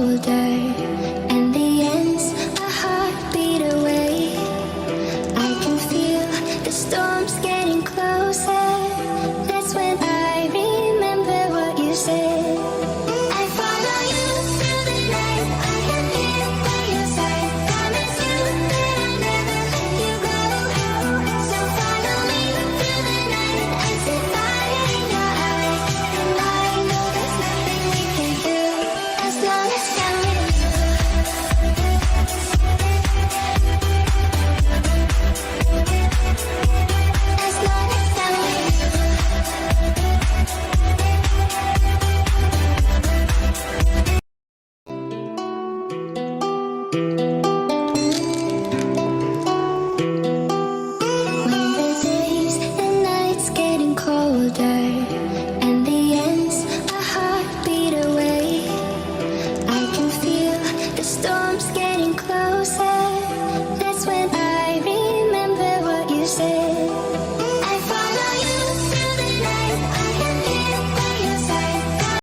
colder, and the end's a heartbeat away. I can feel the storms getting closer. That's when I remember what you said. I follow you through the night. I am here by your side. Promise you that I'll never let you go. So follow me through the night. I see fire in your eyes, and I know there's nothing we can do as long as I'm with you. As long as I'm with you. When the days and nights getting colder, and the end's a heartbeat away, I can feel the storms getting closer.